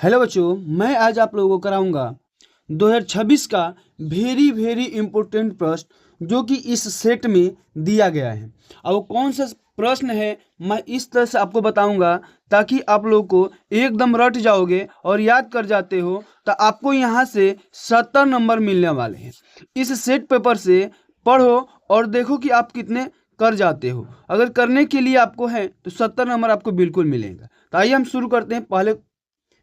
Hello बच्चों, मैं आज आप लोगों को कराऊंगा 2026 का वेरी इम्पोर्टेंट प्रश्न जो कि इस सेट में दिया गया है। और वो कौन सा प्रश्न है मैं इस तरह से आपको बताऊंगा ताकि आप लोग को एकदम रट जाओगे और याद कर जाते हो। तो आपको यहाँ से 70 नंबर मिलने वाले हैं। इस सेट पेपर से पढ़ो और देखो कि आप कितने कर जाते हो। अगर करने के लिए आपको है तो 70 नंबर आपको बिल्कुल मिलेगा। तो आइए हम शुरू करते हैं पहले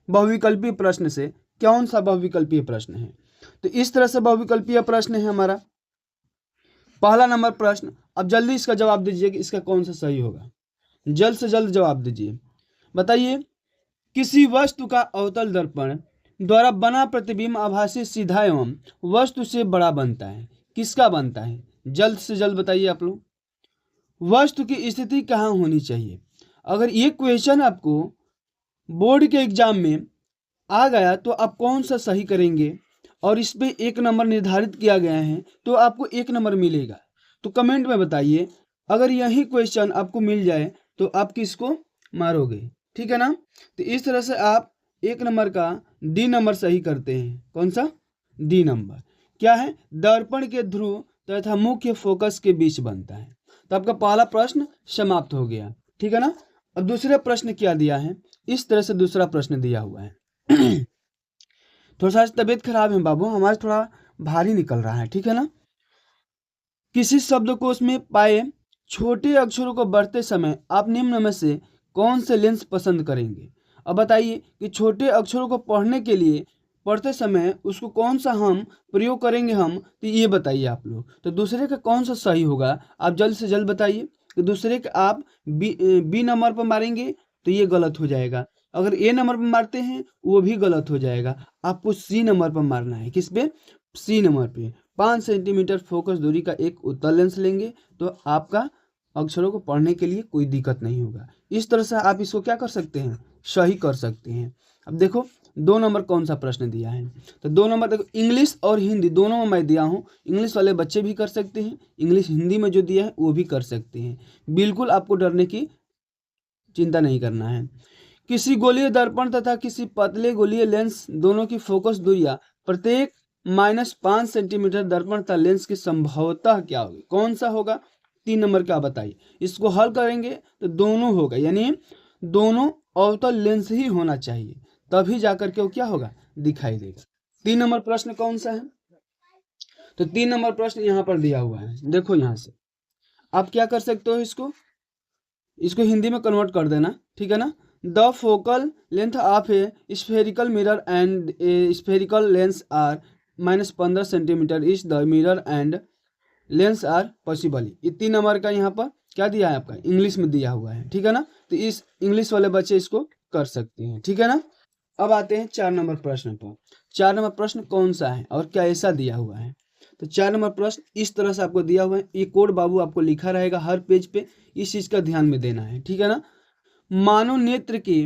बहुविकल्पीय प्रश्न से। कौन सा बहुविकल्पीय प्रश्न है? तो इस तरह से बहुविकल्पीय प्रश्न है हमारा। पहला नंबर प्रश्न, अब जल्दी इसका जवाब दीजिए कि इसका कौन सा सही होगा। जल्द से जल्द जवाब दीजिए। बताइए, किसी वस्तु का अवतल दर्पण द्वारा बना प्रतिबिंब आभासी सीधा एवं वस्तु से बड़ा बनता है। किसका बनता है? जल्द से जल्द बताइए आप लोग। वस्तु की स्थिति कहाँ होनी चाहिए? अगर ये क्वेश्चन आपको बोर्ड के एग्जाम में आ गया तो आप कौन सा सही करेंगे और इस पे 1 नंबर निर्धारित किया गया है तो आपको 1 नंबर मिलेगा। तो कमेंट में बताइए, अगर यही क्वेश्चन आपको मिल जाए तो आप किसको मारोगे? ठीक है ना। तो इस तरह से आप 1 नंबर का डी नंबर सही करते हैं। कौन सा? D number. क्या है? दर्पण के ध्रुव तथा मुख्य फोकस के बीच बनता है। तो आपका पहला प्रश्न समाप्त हो गया। ठीक है ना। अब दूसरे प्रश्न क्या दिया है? इस तरह से दूसरा प्रश्न दिया हुआ है। थोड़ा सा तबीयत खराब है बाबू, हमारे थोड़ा भारी निकल रहा है। ठीक है ना। किसी शब्दकोश में पाए छोटे अक्षरों को बढ़ते समय आप निम्न में से कौन से लेंस पसंद करेंगे? अब बताइए कि छोटे अक्षरों को पढ़ने के लिए पढ़ते समय उसको कौन सा हम प्रयोग करेंगे हम, तो ये बताइए आप लोग। तो दूसरे का कौन सा सही होगा आप जल्द से जल्द बताइए। कि दूसरे का आप बी नंबर पर मारेंगे तो ये गलत हो जाएगा। अगर ए नंबर पर मारते हैं वो भी गलत हो जाएगा। आपको सी नंबर पर मारना है। किस पे? सी नंबर पे। 5 सेंटीमीटर फोकस दूरी का एक उत्तल लेंस लेंगे तो आपका अक्षरों को पढ़ने के लिए कोई दिक्कत नहीं होगा। इस तरह से आप इसको क्या कर सकते हैं? सही कर सकते हैं। अब देखो 2 नंबर कौन सा प्रश्न दिया है। तो 2 नंबर देखो, इंग्लिश और हिंदी दोनों में मैं दिया हूँ। इंग्लिश वाले बच्चे भी कर सकते हैं, इंग्लिश हिंदी में जो दिया है वो भी कर सकते हैं। बिल्कुल आपको डरने की चिंता नहीं करना है। किसी गोलीय दर्पण तथा किसी पतले गोलीय लेंस दोनों की फोकस दूरियां प्रत्येक -5 सेंटीमीटर दर्पण तथा लेंस की संभवतः क्या होगी? कौन सा होगा? 3 नंबर का बताइए। इसको हल करेंगे तो दोनों होगा, यानी दोनों अवतल लेंस ही होना चाहिए, तभी जाकर के वो क्या होगा? दिखाई देगा। 3 नंबर प्रश्न कौन सा है? तो 3 नंबर प्रश्न यहाँ पर दिया हुआ है। देखो यहाँ से आप क्या कर सकते हो, इसको हिंदी में कन्वर्ट कर देना। ठीक है ना। The focal length of a spherical mirror and a spherical lens are -15 centimetre is the mirror and lens are possibly. ये 3 नंबर का यहाँ पर क्या दिया है? आपका इंग्लिश में दिया हुआ है। ठीक है ना। तो इस इंग्लिश वाले बच्चे इसको कर सकते हैं। ठीक है ना। अब आते हैं 4 नंबर प्रश्न पर। 4 नंबर प्रश्न कौन सा है और क्या ऐसा दिया हुआ है? तो 4 नंबर प्रश्न इस तरह से आपको दिया हुआ है। ये कोड बाबू आपको लिखा रहेगा हर पेज पे, इस चीज का ध्यान में देना है। ठीक है ना। मानव नेत्र के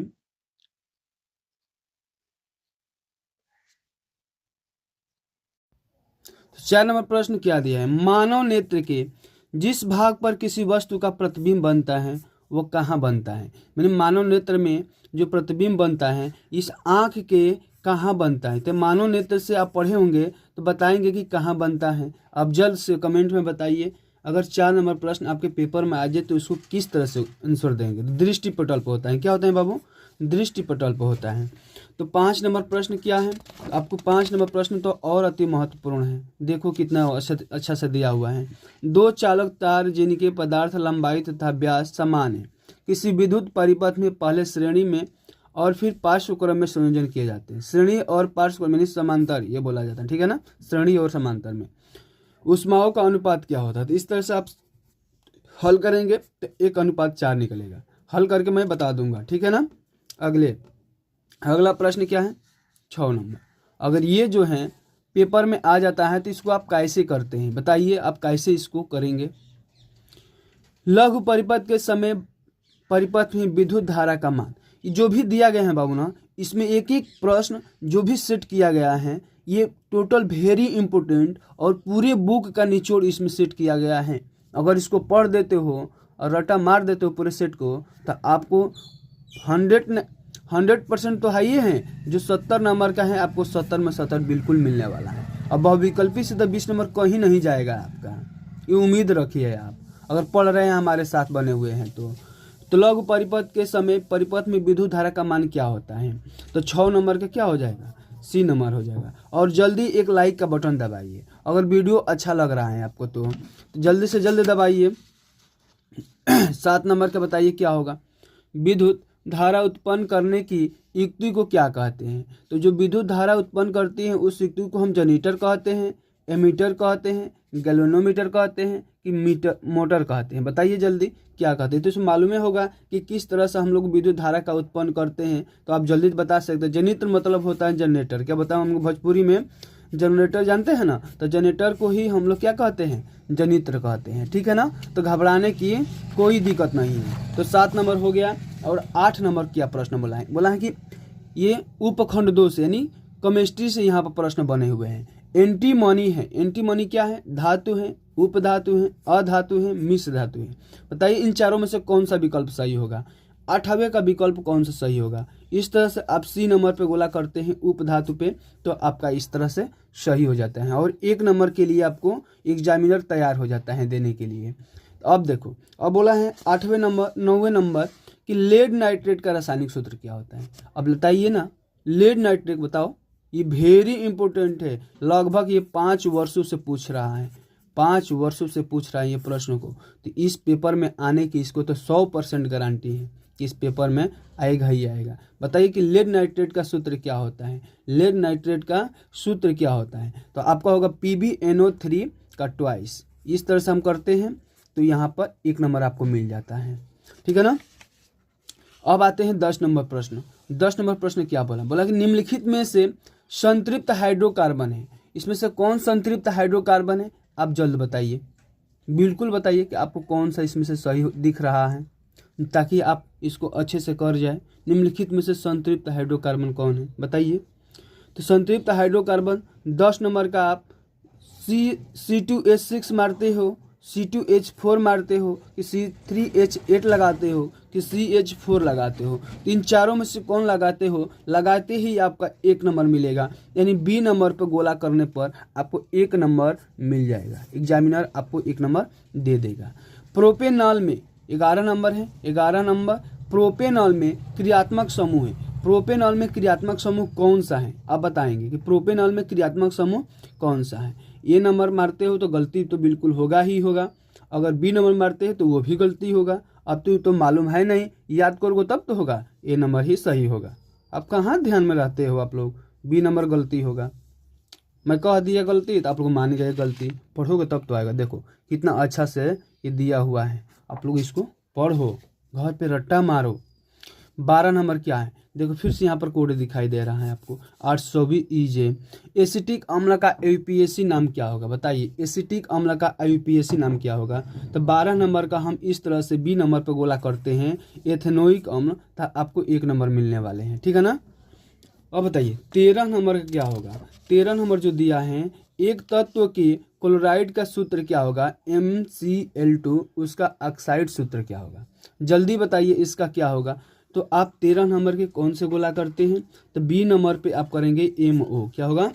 तो 4 नंबर प्रश्न क्या दिया है? मानव नेत्र के जिस भाग पर किसी वस्तु का प्रतिबिंब बनता है वो कहाँ बनता है? मैंने मानव नेत्र में जो प्रतिबिंब बनता है इस आँख के कहाँ बनता है? तो मानव नेत्र से आप पढ़े होंगे तो बताएंगे कि कहाँ बनता है। आप जल्द से कमेंट में बताइए। अगर 4 नंबर प्रश्न आपके पेपर में आ जाए तो उसको किस तरह से आंसर देंगे? दृष्टि पटल पर होता है। क्या होता है बाबू? दृष्टि पटल पर होता है। तो 5 नंबर प्रश्न क्या है? आपको 5 नंबर प्रश्न तो और अति महत्वपूर्ण है। देखो कितना अच्छा से दिया हुआ है। 2 चालक तार जिनके पदार्थ लंबाई तथा व्यास समान है किसी विद्युत परिपथ में पहले श्रेणी में और फिर पार्श्व क्रम में संयोजन किए जाते हैं। श्रेणी और पार्श्व क्रम यानी समांतर ये बोला जाता है। ठीक है ना। श्रेणी और समांतर में ऊष्माओं का अनुपात क्या होता है? तो इस तरह से आप हल करेंगे तो 1:4 निकलेगा। हल करके मैं बता दूंगा। ठीक है ना। अगला प्रश्न क्या है? 6 नंबर। अगर ये जो है पेपर में आ जाता है तो इसको आप कैसे करते हैं बताइए। आप कैसे इसको करेंगे? लघु परिपथ के समय परिपथ में विद्युत धारा का मान, जो भी दिया गया है बाबू ना, इसमें एक एक प्रश्न जो भी सेट किया गया है ये टोटल वेरी इंपॉर्टेंट और पूरे बुक का निचोड़ इसमें सेट किया गया है। अगर इसको पढ़ देते हो और रट्टा मार देते हो पूरे सेट को तो आपको 100% तो है ही है, जो 70 नंबर का है आपको 70 में 70 बिल्कुल मिलने वाला है। अब बहुविकल्पी से तो 20 नंबर कहीं नहीं जाएगा आपका, ये उम्मीद रखिए आप, अगर पढ़ रहे हैं हमारे साथ बने हुए हैं तो लघु परिपथ के समय परिपथ में विद्युत धारा का मान क्या होता है, तो 6 नंबर का क्या हो जाएगा, सी नंबर हो जाएगा। और जल्दी एक लाइक का बटन दबाइए, अगर वीडियो अच्छा लग रहा है आपको तो जल्दी से जल्दी दबाइए। 7 नंबर का बताइए क्या होगा, विद्युत धारा उत्पन्न करने की युक्ति को क्या कहते हैं, तो जो विद्युत धारा उत्पन्न करती है उस युक्ति को हम जनरेटर कहते हैं, एमीटर कहते हैं, गैल्वेनोमीटर कहते हैं कि मीटर मोटर कहते हैं, बताइए जल्दी क्या कहते हैं। तो इसमें मालूम होगा कि किस तरह से हम लोग विद्युत धारा का उत्पन्न करते हैं, तो आप जल्दी बता सकते हैं। जनित्र मतलब होता है जनरेटर, क्या बताऊँ हमको भोजपुरी में, जनरेटर जानते हैं ना, तो जनरेटर को ही हम लोग क्या कहते हैं, जनित्र कहते हैं, ठीक है ना। तो घबराने की कोई दिक्कत नहीं है। तो 7 नंबर हो गया। और 8 नंबर क्या प्रश्न बोला है कि ये उपखंड 2 से यानी केमिस्ट्री से यहाँ पर प्रश्न बने हुए हैं। एंटीमनी है, एंटीमनी क्या है, धातु है, उपधातु है, अधातु है, मिश्र धातु है। बताइए इन चारों में से कौन सा विकल्प सही होगा, 8वें का विकल्प कौन सा सही होगा। इस तरह से आप सी नंबर पे गोला करते हैं उपधातु पे, तो आपका इस तरह से सही हो जाता है और 1 नंबर के लिए आपको एग्जामिनर तैयार हो जाता है देने के लिए। तो अब देखो, अब बोला है 9वें नंबर कि लेड नाइट्रेट का रासायनिक सूत्र क्या होता है। अब बताइए ना, लेड नाइट्रेट बताओ, ये वेरी इंपॉर्टेंट है, लगभग ये 5 वर्षों से पूछ रहा है, 5 वर्षों से पूछ रहा है ये प्रश्न को। तो इस पेपर में आने की इसको तो 100% गारंटी है कि इस पेपर में आएगा ही आएगा। बताइए कि लेड नाइट्रेट का सूत्र क्या होता है, लेड नाइट्रेट का सूत्र क्या होता है, तो आपका होगा PbNO3 का ट्वाइस। इस तरह से हम करते हैं तो यहाँ पर 1 नंबर आपको मिल जाता है, ठीक है ना। अब आते हैं 10 नंबर प्रश्न। 10 नंबर प्रश्न क्या बोला कि निम्नलिखित में से संतृप्त हाइड्रोकार्बन है, इसमें से कौन संतृप्त हाइड्रोकार्बन है, आप जल्द बताइए, बिल्कुल बताइए कि आपको कौन सा इसमें से सही दिख रहा है, ताकि आप इसको अच्छे से कर जाए। निम्नलिखित में से संतृप्त हाइड्रोकार्बन कौन है बताइए। तो संतृप्त हाइड्रोकार्बन 10 नंबर का आप C2H6 मारते हो, C2H4 मारते हो कि C3H8 लगाते हो कि CH4 लगाते हो। तो इन चारों में से कौन लगाते हो, लगाते ही आपका 1 नंबर मिलेगा, यानी बी नंबर पर गोला करने पर आपको 1 नंबर मिल जाएगा, एग्जामिनर आपको 1 नंबर दे देगा। प्रोपेनॉल में 11 नंबर है, 11 नंबर प्रोपेनॉल में क्रियात्मक समूह है। प्रोपेनॉल में क्रियात्मक समूह कौन सा है, आप बताएंगे कि प्रोपेनॉल में क्रियात्मक समूह कौन सा है। ये नंबर मारते हो तो गलती तो बिल्कुल होगा ही होगा, अगर बी नंबर मारते हैं तो वो भी गलती होगा। अब तो मालूम है नहीं, याद करोगे तब तो होगा, ये नंबर ही सही होगा। आप कहाँ ध्यान में रहते हो आप लोग, बी नंबर गलती होगा, मैं कह दिया गलती तो आप लोग मान गए गलती, पढ़ोगे तब तो आएगा। देखो कितना अच्छा से ये दिया हुआ है, आप लोग इसको पढ़ो, घर पे रट्टा मारो। 12 नंबर क्या है, देखो फिर से यहाँ पर कोड दिखाई दे रहा है आपको 820 EJ। एसिटिक अम्ल का IUPAC नाम क्या होगा, बताइए एसिटिक अम्ल का IUPAC नाम क्या होगा। तो 12 नंबर का हम इस तरह से बी नंबर पर गोला करते हैं, एथेनोइक अम्ल, तो आपको 1 नंबर मिलने वाले हैं, ठीक है ना। अब बताइए 13 नंबर का क्या होगा। 13 नंबर जो दिया है, एक तत्व के क्लोराइड का सूत्र क्या होगा, MCl2, उसका ऑक्साइड सूत्र क्या होगा, जल्दी बताइए इसका क्या होगा। तो आप 13 नंबर के कौन से गोला करते हैं, तो बी नंबर पे आप करेंगे MO, क्या होगा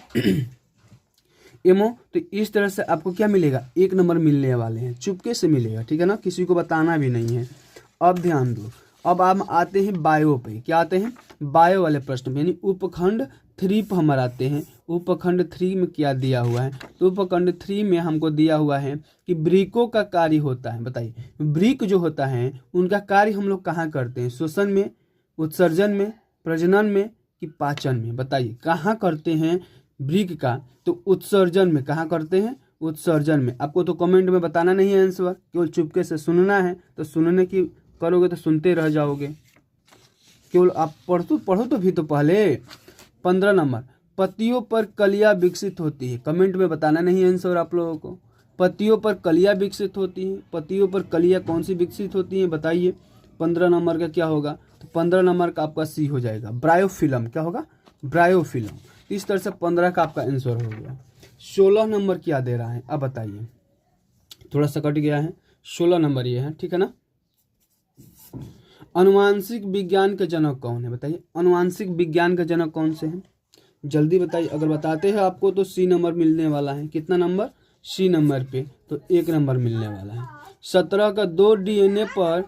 MO। तो इस तरह से आपको क्या मिलेगा, 1 नंबर मिलने वाले हैं, चुपके से मिलेगा, ठीक है ना, किसी को बताना भी नहीं है। अब ध्यान दो, अब हम आते हैं बायो पे, क्या आते हैं, बायो वाले प्रश्न पे, यानी उपखंड 3 पर हम आते हैं। उपखंड 3 में क्या दिया हुआ है, तो उपखंड 3 में हमको दिया हुआ है कि वृकों का कार्य होता है। बताइए वृक जो होता है उनका कार्य हम लोग कहाँ करते हैं, श्वसन में, उत्सर्जन में, प्रजनन में कि पाचन में, बताइए कहाँ करते हैं वृक का, तो उत्सर्जन में। कहाँ करते हैं, उत्सर्जन में। आपको तो कमेंट में बताना नहीं है आंसर, केवल चुपके से सुनना है, तो सुनने की करोगे तो सुनते रह जाओगे, केवल आप पढ़ो तो भी तो पहले। 15 नंबर, पत्तियों पर कलियां विकसित होती है, कमेंट में बताना नहीं है आंसर आप लोगों को। पत्तियों पर कलियां विकसित होती हैं, पत्तियों पर कलियां कौन सी विकसित होती हैं बताइए। 15 नंबर का क्या होगा, तो 15 नंबर का आपका सी हो जाएगा, ब्रायोफिलम, क्या होगा, ब्रायोफिलम। इस तरह से 15 का आपका आंसर हो गया। 16 नंबर क्या दे रहा है, अब बताइए, थोड़ा सा कट गया है, 16 नंबर ये है, ठीक है ना। अनुवांशिक विज्ञान के जनक कौन है? बताइए, अनुवांशिक विज्ञान के जनक कौन से हैं? जल्दी बताइए। अगर बताते हैं आपको तो सी नंबर मिलने वाला है। कितना नंबर? सी नंबर पे तो 1 नंबर मिलने वाला है। 17 का 2 डीएनए पर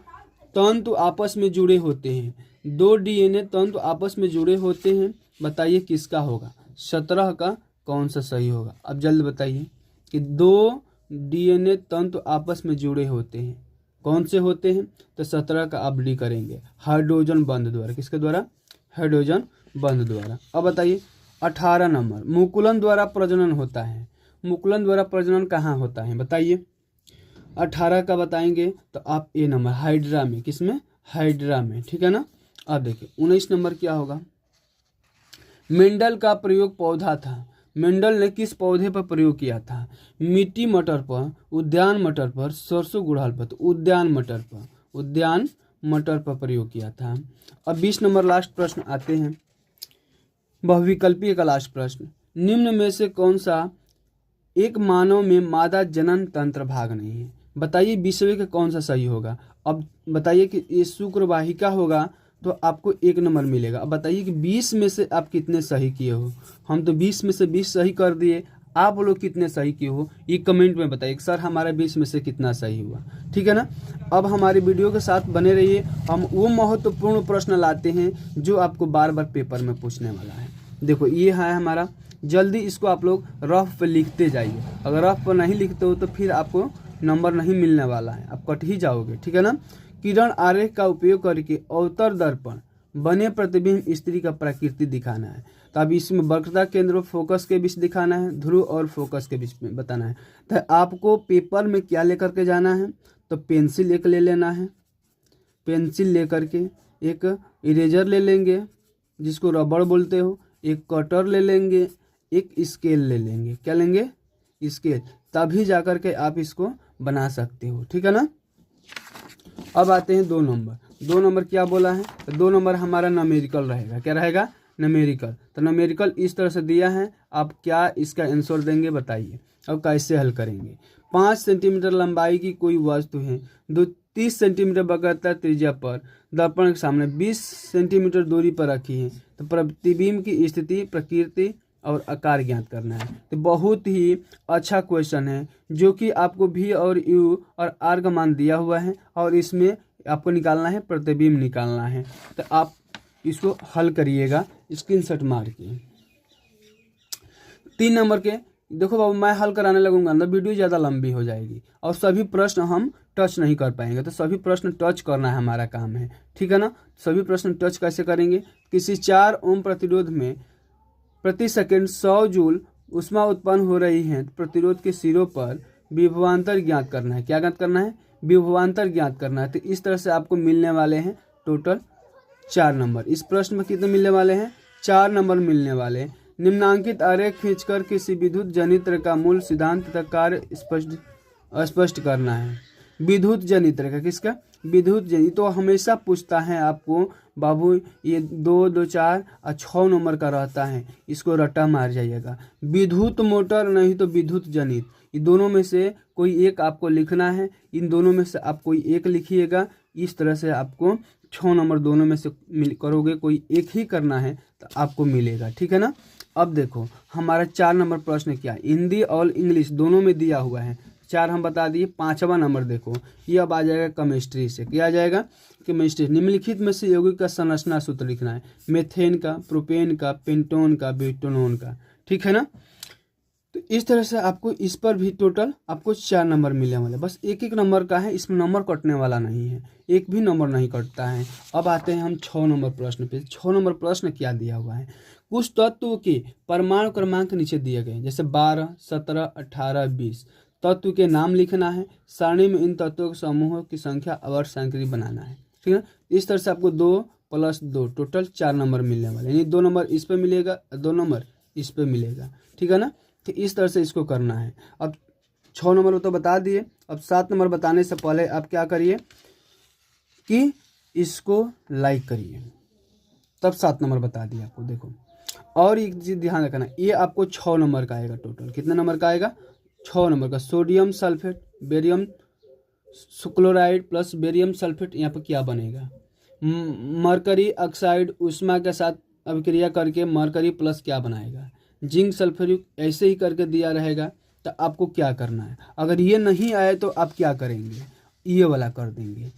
तंतु आपस में जुड़े होते हैं। 2 डीएनए तंतु आपस में जुड़े होते हैं, बताइए किसका होगा? 17 का कौन सा सही होगा? अब जल्द बताइए कि 2 डीएनए तंतु आपस में जुड़े होते हैं, कौन से होते हैं? तो 17 का आप डी करेंगे, हाइड्रोजन बंध द्वारा। किसके द्वारा? हाइड्रोजन बंध द्वारा। अब बताइए 18 नंबर, मुकुलन द्वारा प्रजनन होता है। मुकुलन द्वारा प्रजनन कहाँ होता है? बताइए। 18 का बताएंगे तो आप ए नंबर, हाइड्रा में। किसमें? हाइड्रा में, ठीक है ना। अब देखिए 19 नंबर क्या होगा? मेंडल का प्रयोग पौधा था। मेंडल ने किस पौधे पर प्रयोग किया था? मिट्टी मटर पर, उद्यान मटर पर, सरसों गुड़हल पर। तो उद्यान मटर पर, उद्यान मटर पर प्रयोग किया था। अब 20 नंबर लास्ट प्रश्न आते हैं, बहुविकल्पीय का लास्ट प्रश्न। निम्न में से कौन सा एक मानव में मादा जनन तंत्र भाग नहीं है? बताइए 20वें का कौन सा सही होगा? अब बताइए कि ये शुक्रवाहिका होगा तो आपको 1 नंबर मिलेगा। अब बताइए कि 20 में से आप कितने सही किए हो? हम तो 20 में से 20 सही कर दिए, आप लोग कितने सही किए हो ये कमेंट में बताइए कि सर हमारा 20 में से कितना सही हुआ, ठीक है ना। अब हमारी वीडियो के साथ बने रहिए, हम वो महत्वपूर्ण प्रश्न लाते हैं जो आपको बार बार पेपर में पूछने वाला है। देखो ये है हमारा, जल्दी इसको आप लोग रफ पे लिखते जाइए। अगर रफ पर नहीं लिखते हो तो फिर आपको नंबर नहीं मिलने वाला है, आप कट ही जाओगे, ठीक है ना। किरण आरेख का उपयोग करके अवतर दर्पण बने प्रतिबिंब स्त्री का प्रकृति दिखाना है। तो अब इसमें वक्रता केंद्र फोकस के बीच दिखाना है, ध्रुव और फोकस के बीच में बताना है। तो आपको पेपर में क्या लेकर के जाना है? तो पेंसिल एक ले लेना है, पेंसिल लेकर के एक इरेजर ले लेंगे जिसको रबड़ बोलते हो, एक कटर ले लेंगे, एक स्केल ले लेंगे। क्या लेंगे? स्केल। तभी जाकर के आप इसको बना सकते हो, ठीक है ना। अब आते हैं 2 नंबर। 2 नंबर क्या बोला है? तो 2 नंबर हमारा न्यूमेरिकल रहेगा। क्या रहेगा? न्यूमेरिकल। तो न्यूमेरिकल इस तरह से दिया है, आप क्या इसका आंसर देंगे बताइए। अब कैसे हल करेंगे? 5 सेंटीमीटर लंबाई की कोई वस्तु है जो 30 सेंटीमीटर वक्रता त्रिज्या पर दर्पण के सामने 20 सेंटीमीटर दूरी पर रखी है। तो प्रतिबिंब की स्थिति, प्रकृति और आकार ज्ञात करना है। तो बहुत ही अच्छा क्वेश्चन है जो कि आपको भी और यू और आर का मान दिया हुआ है और इसमें आपको निकालना है, प्रतिबिंब निकालना है। तो आप इसको हल करिएगा स्क्रीनशॉट मार के। 3 नंबर के देखो बाबू, मैं हल कराने लगूंगा ना वीडियो ज़्यादा लंबी हो जाएगी और सभी प्रश्न हम टच नहीं कर पाएंगे। तो सभी प्रश्न टच करना है हमारा काम है, ठीक है ना। सभी प्रश्न टच कैसे करेंगे? किसी 4 ओम प्रतिरोध में प्रति सेकंड 100 जूल ऊष्मा उत्पन्न हो रही है। प्रतिरोध के सिरों पर विभवांतर ज्ञात करना है। क्या ज्ञात करना है? विभवांतर ज्ञात करना है। तो इस तरह से आपको मिलने वाले हैं टोटल 4 नंबर। इस प्रश्न में कितने मिलने वाले हैं? 4 नंबर मिलने वाले हैं। निम्नांकित आरेख खींचकर किसी विद्युत जनित्र का मूल सिद्धांत तथा कार्य स्पष्ट करना है। विद्युत जनित्र का, किसका? विद्युत जनित्र। तो हमेशा पूछता है आपको बाबू, ये 2, 2, 4 और 6 नंबर का रहता है, इसको रट्टा मार जाइएगा। विद्युत मोटर नहीं तो विद्युत जनित, ये दोनों में से कोई एक आपको लिखना है। इन दोनों में से आप कोई एक लिखिएगा। इस तरह से आपको 6 नंबर दोनों में से करोगे, कोई एक ही करना है तो आपको मिलेगा, ठीक है ना। अब देखो हमारा 4 नंबर प्रश्न क्या है? हिंदी और इंग्लिश दोनों में दिया हुआ है। 4 हम बता दिए। 5वां नंबर देखो, ये अब आ जाएगा केमिस्ट्री से। क्या आ जाएगा? केमिस्ट्री। निम्नलिखित में से यौगिक का संरचना सूत्र लिखना है। मेथेन का, प्रोपेन का, पेंटोन का, ब्यूटेनॉन का, ठीक है ना। तो इस तरह से आपको इस पर भी टोटल आपको 4 नंबर मिलने वाले। बस एक एक नंबर का है, इसमें नंबर कटने वाला नहीं है, एक भी नंबर नहीं कटता है। अब आते हैं हम 6 नंबर प्रश्न पे। 6 नंबर प्रश्न क्या दिया हुआ है? कुछ तत्व के परमाणु क्रमांक नीचे दिए गए, जैसे 12, 17, 18, 20। तत्व के नाम लिखना है। सारणी में इन तत्वों के समूहों की संख्या अवर सांख्यिकी बनाना है, ठीक है। इस तरह से आपको 2 + 2 टोटल 4 नंबर मिलने वाले, यानी 2 नंबर इस पे मिलेगा, 2 नंबर इस पे मिलेगा, ठीक है ना। तो इस तरह से इसको करना है। अब 6 नंबर तो बता दिए। अब 7 नंबर बताने से पहले आप क्या करिए कि इसको लाइक करिए, तब 7 नंबर बता दिए आपको। देखो और एक चीज ध्यान रखना, ये आपको 6 नंबर का आएगा। टोटल कितने नंबर का आएगा? 6 नंबर का। Sodium sulphate, barium chloride plus barium sulphate, यहाँ पर क्या बनेगा? मरकरी ऑक्साइड ऊष्मा के साथ अभिक्रिया करके मरकरी प्लस क्या बनाएगा, जिंक सल्फ्यूरिक, ऐसे ही करके दिया रहेगा। तो आपको क्या करना है, अगर ये नहीं आए तो आप क्या करेंगे, ये वाला कर देंगे,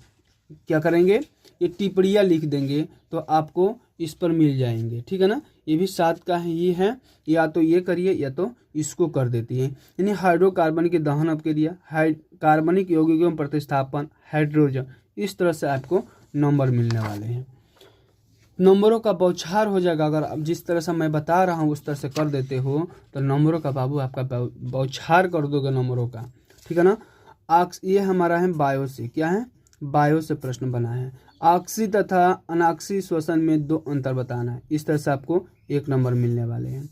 क्या करेंगे, ये टिप्पणियाँ लिख देंगे तो आपको इस पर मिल जाएंगे, ठीक है ना। ये भी 7 का है, ये है, या तो ये करिए या तो इसको कर देती है। यानी हाइड्रोकार्बन की दहन अपक्रिया, कार्बनिक यौगिकों में प्रतिस्थापन, हाइड्रोजन, इस तरह से आपको नंबर मिलने वाले हैं। नंबरों का बौछार हो जाएगा, अगर अब जिस तरह से मैं बता रहा हूँ उस तरह से कर देते हो तो नंबरों का बाबू आपका बौछार कर दोगे नंबरों का, ठीक है ना। ये हमारा है बायो से, क्या है, बायो से प्रश्न बना है। ऑक्सी तथा अनाक्सी श्वसन में 2 अंतर बताना है, इस तरह से आपको 1 नंबर मिलने वाले हैं।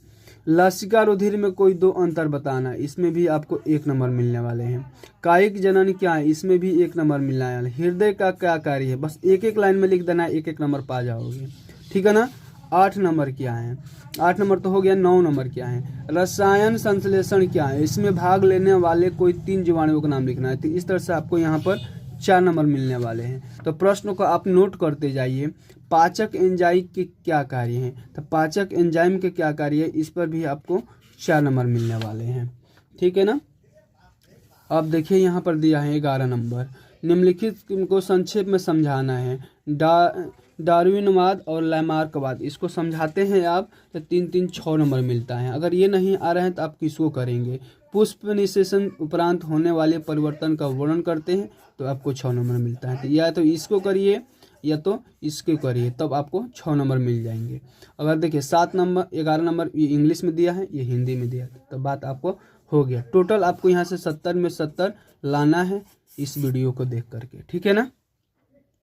लसिका रुधिर में कोई 2 अंतर बताना, इसमें भी आपको 1 नंबर मिलने वाले हैं। कायिक जनन क्या है, इसमें भी 1 नंबर मिलने वाला है। हृदय का क्या कार्य है, बस एक लाइन में लिख देना, 1 नंबर पा जाओगे, ठीक है ना। 8 नंबर क्या है, 8 नंबर तो हो गया। 9 नंबर क्या है, रसायन संश्लेषण क्या है, इसमें भाग लेने वाले कोई 3 जीवाणुओं का नाम लिखना है। तो इस तरह से आपको यहाँ पर 4 नंबर मिलने वाले हैं। तो प्रश्नों को आप नोट करते जाइए। पाचक एंजाइम के क्या कार्य हैं, तो पाचक एंजाइम के क्या कार्य है, इस पर भी आपको 4 नंबर मिलने वाले हैं, ठीक है ना। अब देखिए यहाँ पर दिया है 11 नंबर, निम्नलिखित को संक्षेप में समझाना है। डार्विनवाद और लैमार्कवाद, इसको समझाते हैं आप तो 3 6 नंबर मिलता है। अगर ये नहीं आ रहे हैं तो आप किसको करेंगे, पुष्प निषेचन उपरांत होने वाले परिवर्तन का वर्णन करते हैं तो आपको 6 नंबर मिलता है। तो या तो इसको करिए या तो इसके करिए, तब आपको 6 नंबर मिल जाएंगे। अगर देखिए 7 नंबर 11 नंबर ये इंग्लिश में दिया है, ये हिंदी में दिया है, तो बात आपको हो गया। टोटल आपको यहाँ से 70 में 70 लाना है इस वीडियो को देख करके, ठीक है ना।